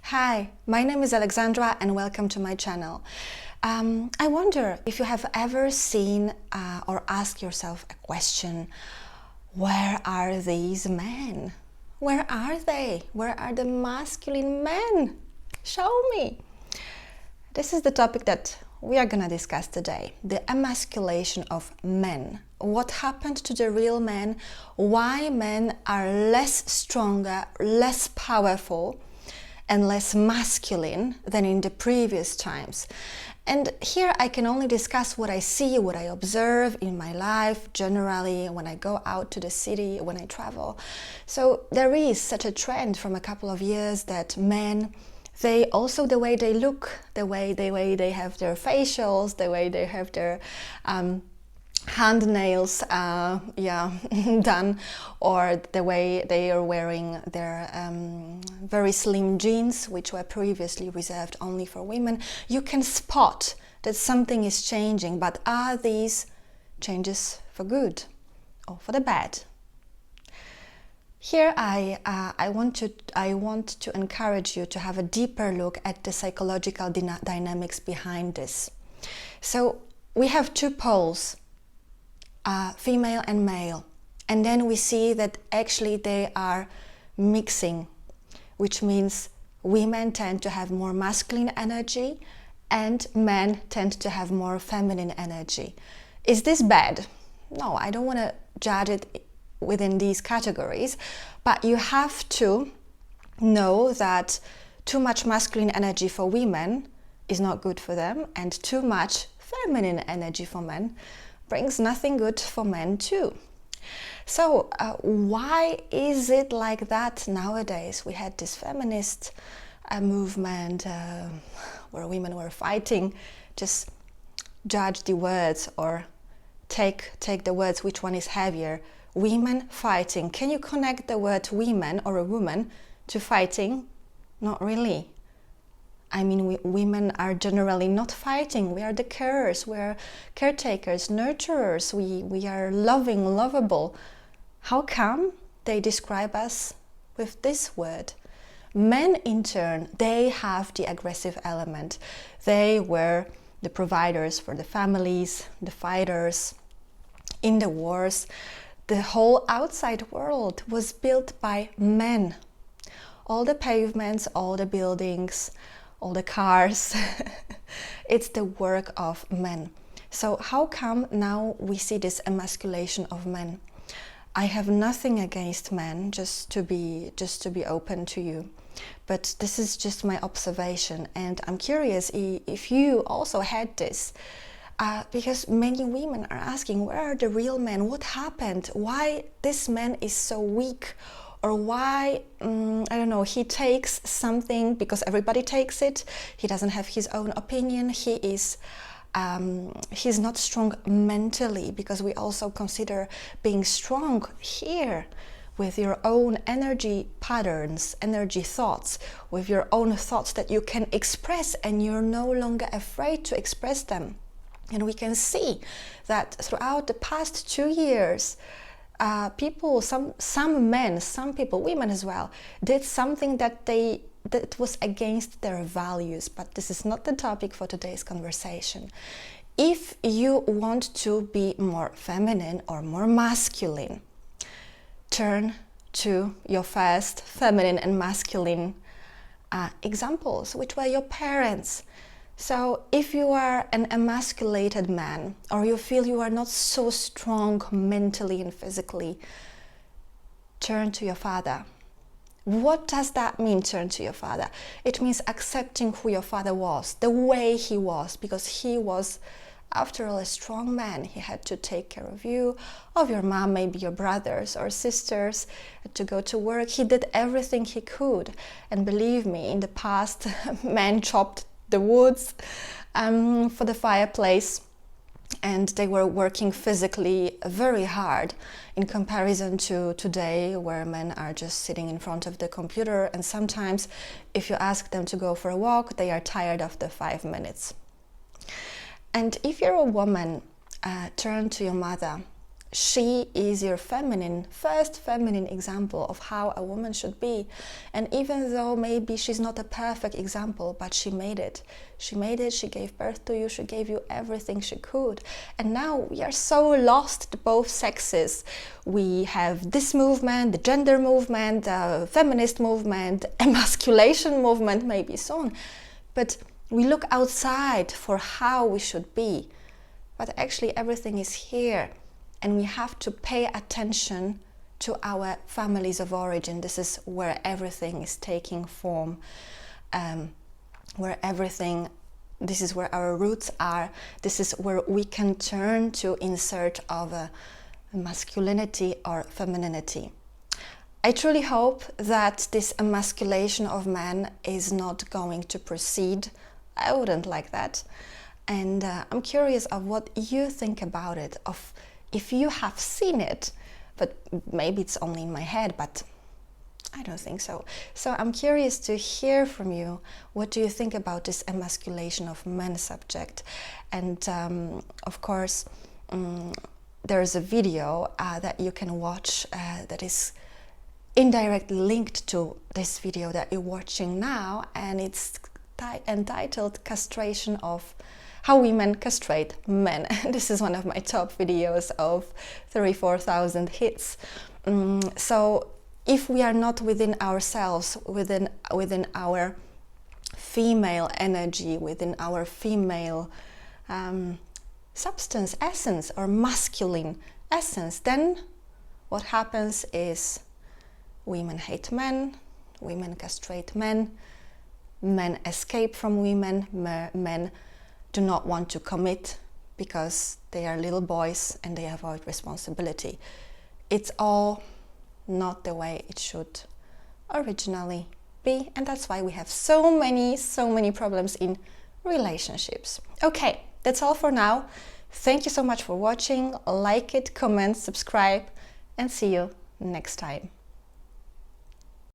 Hi, my name is Alexandra and welcome to my channel. I wonder if you have ever seen or asked yourself a question: where are these men? Where are they? Where are the masculine men? Show me! This is the topic that we are going to discuss today: the emasculation of men. What happened to the real men? Why men are less stronger, less powerful, and less masculine than in the previous times. And here I can only discuss what I see, what I observe in my life, generally when I go out to the city, when I travel. So there is such a trend from a couple of years that men, they also, the way they look, the way they have their facials, the way they have their hand nails done, or the way they are wearing their very slim jeans, which were previously reserved only for women, you can spot that something is changing. But are these changes for good or for the bad? Here I want to encourage you to have a deeper look at the psychological dynamics behind this. So we have two poles, female and male, and then we see that actually they are mixing, which means women tend to have more masculine energy and men tend to have more feminine energy. Is this bad? No, I don't want to judge it within these categories, but you have to know that too much masculine energy for women is not good for them, and too much feminine energy for men brings nothing good for men too. So why is it like that nowadays? We had this feminist movement where women were fighting. Just judge the words or take the words, which one is heavier. Women fighting. Can you connect the word women or a woman to fighting? Not really. I mean, women are generally not fighting. We are the carers, we are caretakers, nurturers. We are loving, lovable. How come they describe us with this word? Men, in turn, they have the aggressive element. They were the providers for the families, the fighters in the wars. The whole outside world was built by men. All the pavements, all the buildings, all the cars, it's the work of men. So how come now we see this emasculation of men? I have nothing against men, just to be open to you, but this is just my observation, and I'm curious if you also had this, because many women are asking, where are the real men? What happened? Why this man is so weak? Or why, I don't know, he takes something because everybody takes it. He doesn't have his own opinion. He's not strong mentally, because we also consider being strong here with your own energy patterns, energy thoughts, with your own thoughts that you can express and you're no longer afraid to express them. And we can see that throughout the past 2 years, people, some men, some people, women as well, did something that was against their values. But this is not the topic for today's conversation. If you want to be more feminine or more masculine, turn to your first feminine and masculine examples, which were your parents. So if you are an emasculated man, or you feel you are not so strong mentally and physically, turn to your father. What does that mean, turn to your father? It means accepting who your father was, the way he was, because he was, after all, a strong man. He had to take care of you, of your mom, maybe your brothers or sisters, to go to work. He did everything he could. And believe me, in the past, men chopped the woods for the fireplace, and they were working physically very hard in comparison to today, where men are just sitting in front of the computer, and sometimes if you ask them to go for a walk, they are tired after 5 minutes. And if you're a woman, turn to your mother. she is your first feminine example of how a woman should be. And even though maybe she's not a perfect example, but she made it. She made it, she gave birth to you, she gave you everything she could. And now we are so lost to both sexes. We have this movement, the gender movement, the feminist movement, emasculation movement, maybe soon. But we look outside for how we should be. But actually everything is here. And we have to pay attention to our families of origin. This is where everything is taking form, this is where our roots are. This is where we can turn to in search of a masculinity or femininity. I truly hope that this emasculation of men is not going to proceed. I wouldn't like that. And I'm curious of what you think about it, of if you have seen it, but maybe it's only in my head, but I don't think so. So I'm curious to hear from you. What do you think about this emasculation of men subject? And of course, there's a video that you can watch that is indirectly linked to this video that you're watching now, and it's entitled Castration of How Women Castrate Men. This is one of my top videos of 34,000 hits. So if we are not within ourselves, within our female energy, within our female substance, essence, or masculine essence, then what happens is women hate men, women castrate men, men escape from women, men do not want to commit because they are little boys and they avoid responsibility. It's all not the way it should originally be, and that's why we have so many problems in relationships. Okay, that's all for now. Thank you so much for watching. Like it, comment, subscribe, and see you next time.